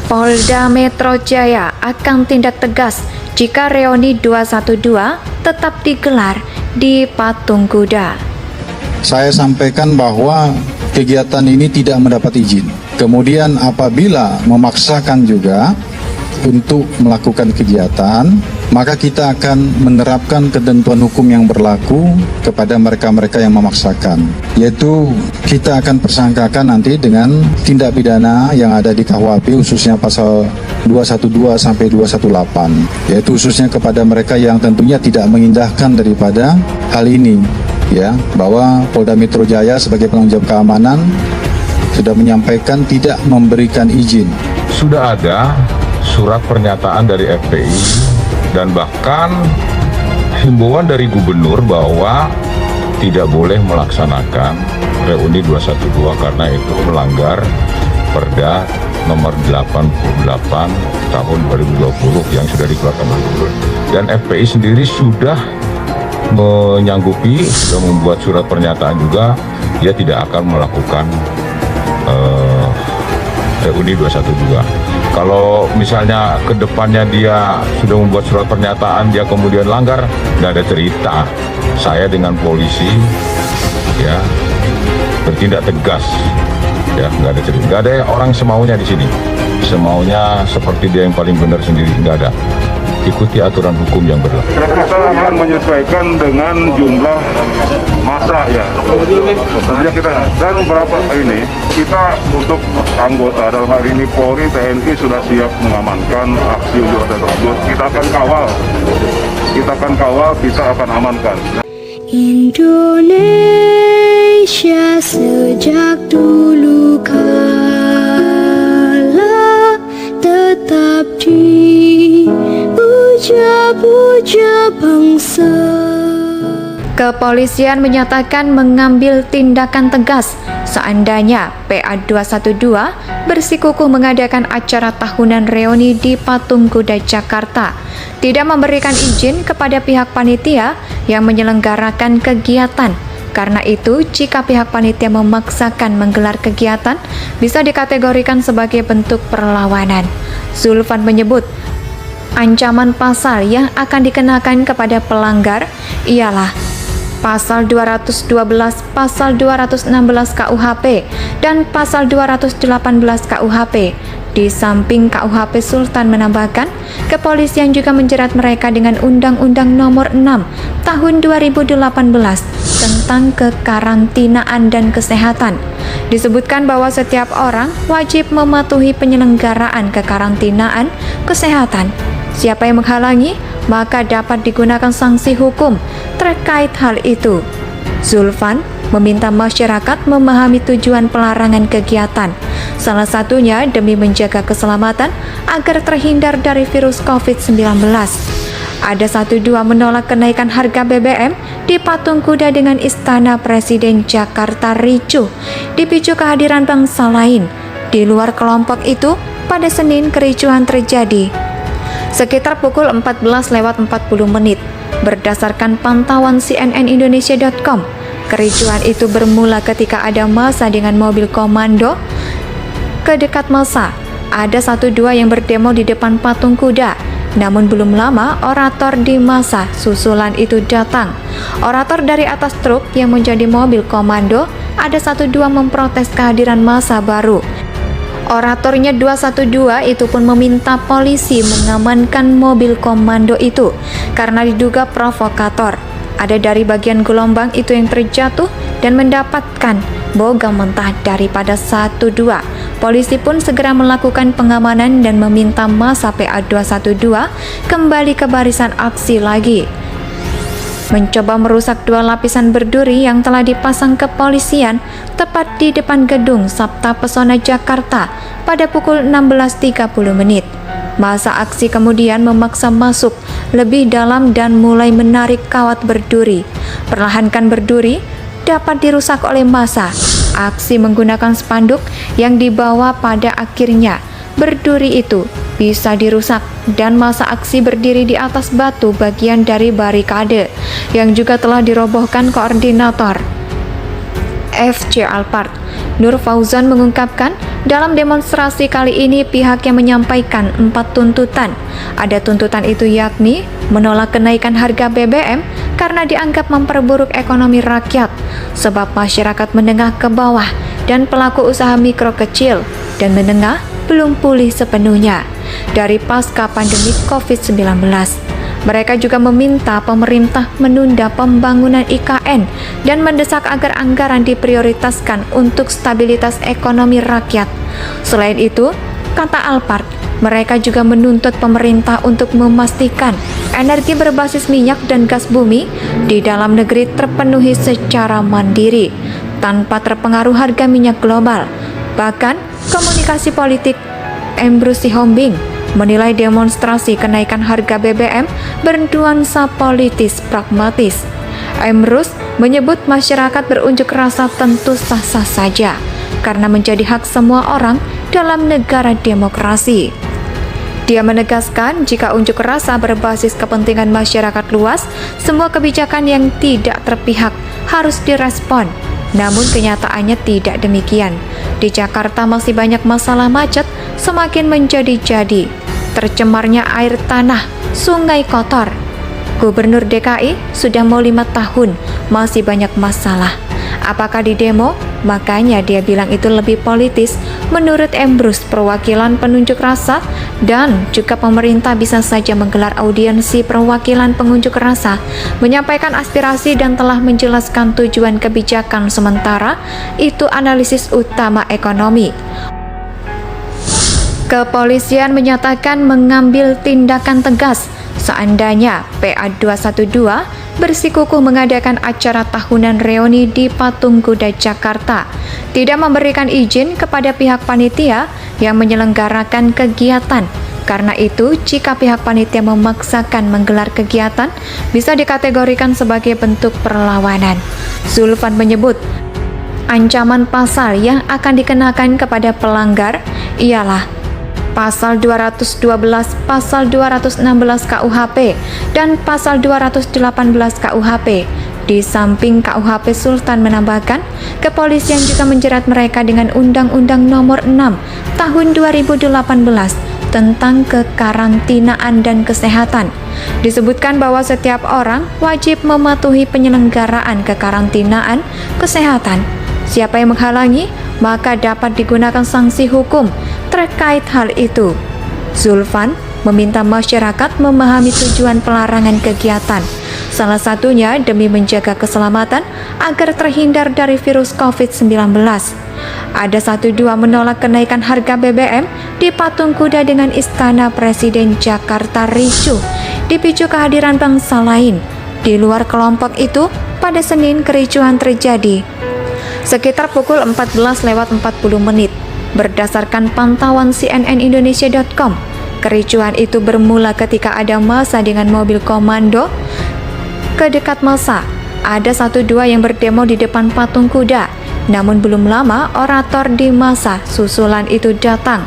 Polda Metro Jaya akan tindak tegas jika reuni 212 tetap digelar di Patung Kuda. Saya sampaikan bahwa kegiatan ini tidak mendapat izin. Kemudian apabila memaksakan juga untuk melakukan kegiatan, maka kita akan menerapkan ketentuan hukum yang berlaku kepada mereka-mereka yang memaksakan. Yaitu kita akan persangkakan nanti dengan tindak pidana yang ada di KUHP, khususnya pasal 212 sampai 218. Yaitu khususnya kepada mereka yang tentunya tidak mengindahkan daripada hal ini. Ya, bahwa Polda Metro Jaya sebagai penanggung jawab keamanan sudah menyampaikan tidak memberikan izin. Sudah ada surat pernyataan dari FPI dan bahkan himbauan dari gubernur bahwa tidak boleh melaksanakan reuni 212 karena itu melanggar Perda nomor 88 tahun 2020 yang sudah dikeluarkan oleh gubernur. Dan FPI sendiri sudah menyanggupi, sudah membuat surat pernyataan juga, dia tidak akan melakukan reuni 212. Kalau misalnya ke depannya dia sudah membuat surat pernyataan, dia kemudian langgar, tidak ada cerita. Saya dengan polisi ya bertindak tegas, ya nggak ada cerita. Nggak ada orang semaunya di sini, semaunya seperti dia yang paling benar sendiri, nggak ada. Ikuti aturan hukum yang berlaku. Kita akan menyesuaikan dengan jumlah massa ya. Tentunya kita dan berapa ini kita untuk anggota dalam hari ini Polri, TNI sudah siap mengamankan aksi unjuk rasa tersebut. Kita akan kawal, kita akan amankan. Indonesia sejak dulu kala tetap dipuja-puja bangsa. Kepolisian menyatakan mengambil tindakan tegas seandainya PA212 bersikukuh mengadakan acara tahunan reuni di Patung Kuda Jakarta, tidak memberikan izin kepada pihak panitia yang menyelenggarakan kegiatan. Karena itu, jika pihak panitia memaksakan menggelar kegiatan, bisa dikategorikan sebagai bentuk perlawanan. Zulfan menyebut, ancaman pasal yang akan dikenakan kepada pelanggar ialah Pasal 212, Pasal 216 KUHP, dan Pasal 218 KUHP. Di samping KUHP, Sultan menambahkan, kepolisian juga menjerat mereka dengan Undang-Undang Nomor 6 Tahun 2018 tentang kekarantinaan dan kesehatan. Disebutkan bahwa setiap orang wajib mematuhi penyelenggaraan kekarantinaan kesehatan. Siapa yang menghalangi, maka dapat digunakan sanksi hukum terkait hal itu. Zulfan meminta masyarakat memahami tujuan pelarangan kegiatan, salah satunya demi menjaga keselamatan agar terhindar dari virus COVID-19. Ada 12 menolak kenaikan harga BBM di Patung Kuda dengan Istana Presiden Jakarta ricuh, dipicu kehadiran bangsa lain. Di luar kelompok itu, pada Senin kericuhan terjadi sekitar pukul 14.40 menit. Berdasarkan pantauan cnnindonesia.com, kericuhan itu bermula ketika ada massa dengan mobil komando ke dekat massa. Ada 12 yang berdemo di depan Patung Kuda. Namun belum lama orator di massa susulan itu datang. Orator dari atas truk yang menjadi mobil komando, ada 12 memprotes kehadiran massa baru. Oratornya 212 itu pun meminta polisi mengamankan mobil komando itu karena diduga provokator. Ada dari bagian gelombang itu yang terjatuh dan mendapatkan bogam mentah daripada 12. Polisi pun segera melakukan pengamanan dan meminta massa PA212 kembali ke barisan aksi lagi. Mencoba merusak 2 lapisan berduri yang telah dipasang kepolisian tepat di depan gedung Sabta Pesona Jakarta pada pukul 16.30 menit. Massa aksi kemudian memaksa masuk lebih dalam dan mulai menarik kawat berduri. Perlahankan berduri dapat dirusak oleh massa. Aksi menggunakan spanduk yang dibawa pada akhirnya berduri itu bisa dirusak dan massa aksi berdiri di atas batu bagian dari barikade yang juga telah dirobohkan koordinator FC Alphard Nur Fauzan mengungkapkan, dalam demonstrasi kali ini pihaknya menyampaikan 4 tuntutan. Ada tuntutan itu yakni menolak kenaikan harga BBM karena dianggap memperburuk ekonomi rakyat, sebab masyarakat menengah ke bawah dan pelaku usaha mikro kecil dan menengah belum pulih sepenuhnya dari pasca pandemi COVID-19. Mereka juga meminta pemerintah menunda pembangunan IKN dan mendesak agar anggaran diprioritaskan untuk stabilitas ekonomi rakyat. Selain itu, kata Alphard, mereka juga menuntut pemerintah untuk memastikan energi berbasis minyak dan gas bumi di dalam negeri terpenuhi secara mandiri, tanpa terpengaruh harga minyak global. Bahkan, komunikasi politik Emrus Sihombing menilai demonstrasi kenaikan harga BBM bernuansa politis pragmatis. Emrus menyebut masyarakat berunjuk rasa tentu sah-sah saja karena menjadi hak semua orang dalam negara demokrasi. Dia menegaskan jika unjuk rasa berbasis kepentingan masyarakat luas, semua kebijakan yang tidak terpihak harus direspon. Namun kenyataannya tidak demikian. Di Jakarta masih banyak masalah macet semakin menjadi-jadi. Tercemarnya air tanah, sungai kotor. Gubernur DKI sudah mau 5 tahun, masih banyak masalah. Apakah di demo? Makanya dia bilang itu lebih politis. Menurut Emrus, perwakilan penunjuk rasa dan juga pemerintah bisa saja menggelar audiensi perwakilan pengunjuk rasa, menyampaikan aspirasi dan telah menjelaskan tujuan kebijakan sementara, itu analisis utama ekonomi. Kepolisian menyatakan mengambil tindakan tegas seandainya PA212 bersikukuh mengadakan acara tahunan reuni di Patung Kuda Jakarta, tidak memberikan izin kepada pihak panitia yang menyelenggarakan kegiatan. Karena itu, jika pihak panitia memaksakan menggelar kegiatan, bisa dikategorikan sebagai bentuk perlawanan. Zulfan menyebut, ancaman pasal yang akan dikenakan kepada pelanggar ialah Pasal 212, Pasal 216 KUHP, dan Pasal 218 KUHP. Di samping KUHP, Sultan menambahkan, kepolisian juga menjerat mereka dengan Undang-Undang Nomor 6 Tahun 2018 tentang kekarantinaan dan kesehatan. Disebutkan bahwa setiap orang wajib mematuhi penyelenggaraan kekarantinaan kesehatan. Siapa yang menghalangi, maka dapat digunakan sanksi hukum terkait hal itu. Zulfan meminta masyarakat memahami tujuan pelarangan kegiatan, salah satunya demi menjaga keselamatan agar terhindar dari virus COVID-19. Ada 1-2 menolak kenaikan harga BBM di Patung Kuda dengan Istana Presiden Jakarta ricuh, dipicu kehadiran bangsa lain. Di luar kelompok itu, pada Senin kericuhan terjadi sekitar pukul 14:40 menit. Berdasarkan pantauan cnnindonesia.com, kericuhan itu bermula ketika ada massa dengan mobil komando ke dekat massa. Ada 1-2 yang berdemo di depan Patung Kuda. Namun belum lama orator di massa susulan itu datang.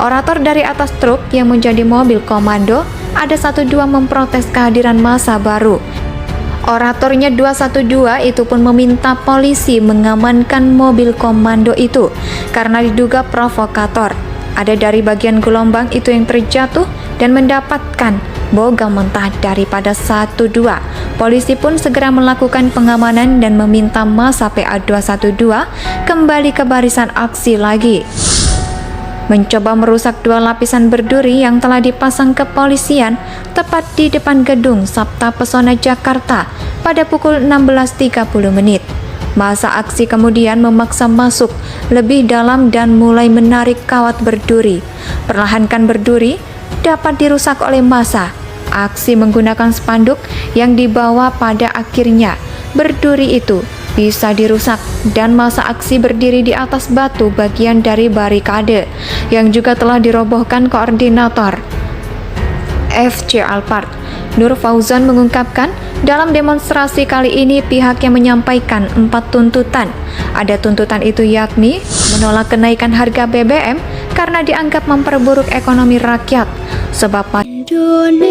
Orator dari atas truk yang menjadi mobil komando, ada 1-2 memprotes kehadiran massa baru. Oratornya 212 itu pun meminta polisi mengamankan mobil komando itu karena diduga provokator. Ada dari bagian gelombang itu yang terjatuh dan mendapatkan boga mentah daripada 1-2. Polisi pun segera melakukan pengamanan dan meminta massa PA212 kembali ke barisan aksi lagi. Mencoba merusak 2 lapisan berduri yang telah dipasang kepolisian tepat di depan gedung Sabta Pesona Jakarta pada pukul 16.30 menit. Massa aksi kemudian memaksa masuk lebih dalam dan mulai menarik kawat berduri. Perlahankan berduri dapat dirusak oleh massa. Aksi menggunakan spanduk yang dibawa pada akhirnya berduri itu bisa dirusak dan massa aksi berdiri di atas batu bagian dari barikade yang juga telah dirobohkan koordinator FC Alphard. Nur Fauzan mengungkapkan, dalam demonstrasi kali ini pihaknya menyampaikan 4 tuntutan. Ada tuntutan itu yakni menolak kenaikan harga BBM karena dianggap memperburuk ekonomi rakyat, sebab Indonesia